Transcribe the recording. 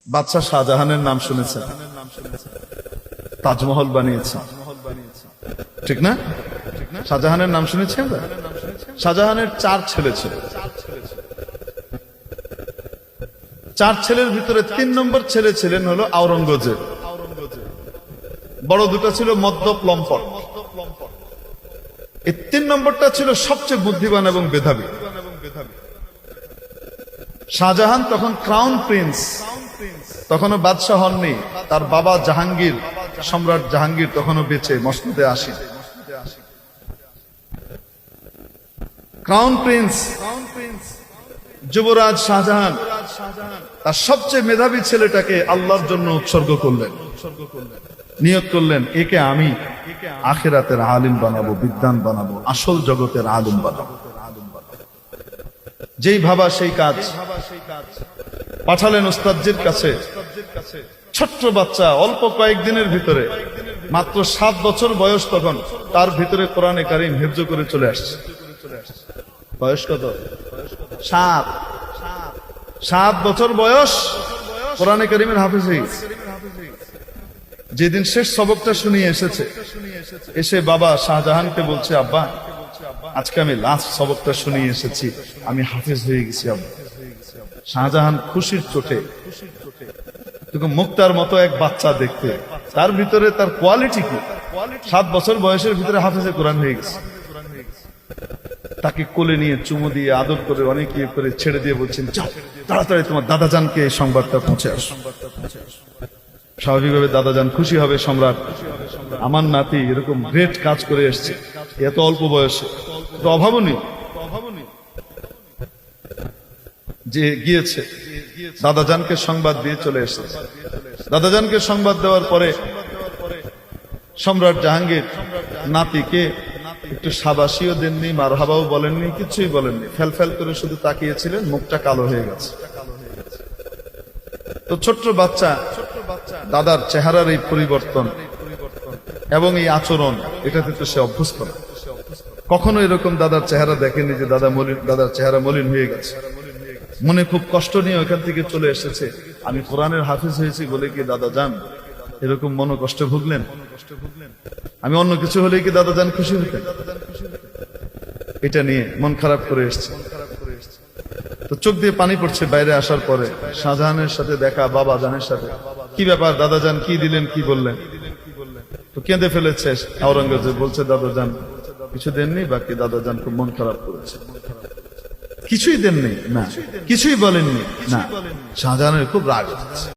বাদশাহ শাহজাহানের নাম শুনেছেন, তাজমহল বানিয়েছে, ঠিক না? শাহজাহানের নাম শুনেছেন? শাহজাহানের 4 ছেলে ছিল। 4 ছেলের ভিতরে 3 নম্বর ছেলে ছিলেন হলো আওরঙ্গজেব। বড় দুটো ছিল মদ্যপ লম্পট। এই 3 নম্বরটা ছিল সবচেয়ে বুদ্ধিমান এবং মেধাবী। শাহজাহান তখন ক্রাউন প্রিন্স, তখনও বাদশাহ হননি। তার বাবা জাহাঙ্গীর, সম্রাট জাহাঙ্গীর তখনও বেঁচে, মসনদে আসেন। ক্রাউন প্রিন্স যুবরাজ শাহজাহান তার সবচেয়ে মেধাবী ছেলেটাকে আল্লাহর জন্য উৎসর্গ করলেন, নিয়ত করলেন একে আমি আখিরাতের আলিম বানাবো, বিদ্বান বানাবো, আসল জগতের আলিম বানাবো। যেই ভাবা সেই কাজ। পাঠালেন উস্তাদজির কাছে। ছোট্ট বাচ্চা, অল্প কয়েকদিনের ভিতরে, মাত্র 7 বছর বয়স তখন, তার ভিতরে কোরআনে কারীম হিফজ করে চলে আসছে। বয়স কত? 7 বছর বয়স, কোরআনে কারীমের হাফেজ হয়ে গেছে। যেদিন শেষ সবকটা শুনিয়ে এসেছে, এসে বাবা শাহজাহানকে বলছে, আব্বা আজকে আমি লাস্ট সবকটা শুনিয়ে এসেছি, আমি হাফেজ হয়ে গেছি আব্বা। শাহজাহান খুশির চোটে, মুক্তার মতো এক বাচ্চা দেখতে, তার ভিতরে তার কোয়ালিটি কি? 7 বছর বয়সের ভিতরে হাফেজে কোরআন হয়ে গেছে। তাকে কোলে নিয়ে চুমু দিয়ে আদর করে অনেক ইয়ে করে ছেড়ে দিয়ে বলছেন, যাও তাড়াতাড়ি তোমার দাদাজানকে এই সংবাদটা পৌঁছে আসো। স্বাভাবিকভাবে দাদাজান খুশি হবে, সম্রাট আমার নাতি এরকম গ্রেট কাজ করে এসছে এত অল্প বয়সে, তো অভাবনীয় যে গিয়েছে। দাদাজানকে সংবাদ দিয়ে চলে এসেছে। দাদাজানকে সংবাদ দেওয়ার পরে সম্রাট জাহাঙ্গীর নাতিকে একটু সাবাসিও দেননি, মারহাবাও বলেননি, কিছুই বলেননি, ফেল করে শুধু তাকিয়েছিলেন, মুখটা কালো হয়ে গেছে। তো ছোট্ট বাচ্চা দাদার চেহারার এই পরিবর্তন এবং এই আচরণ, এটাতে তো সে অভ্যস্ত না। কখনো এরকম দাদার চেহারা দেখেনি যে দাদার চেহারা মলিন হয়ে গেছে। মনে খুব কষ্ট নিয়ে ওখান থেকে চলে এসেছে। আমি কোরআনের হাফিজ হয়েছি বলে কি দাদা যান এরকম মনো কষ্ট ভুগলেন? আমি অন্য কিছু হলে কি দাদা যান খুশি হতেন? এটা নিয়ে মন খারাপ করে এসছে। তো চোখ দিয়ে পানি পড়ছে বাইরে আসার পরে। শাহজাহানের সাথে দেখা, বাবা জানের সাথে, কি ব্যাপার দাদা যান, কি দিলেন, কি বললেন? তো কেঁদে ফেলেছে আওরঙ্গজেব। বলছে দাদা যান কিছু দেননি, বাকি দাদা যান খুব মন খারাপ করেছে। কিছুই দেননি? না। কিছুই বলেননি? না। শাহজাহানের খুব রাগ হচ্ছে।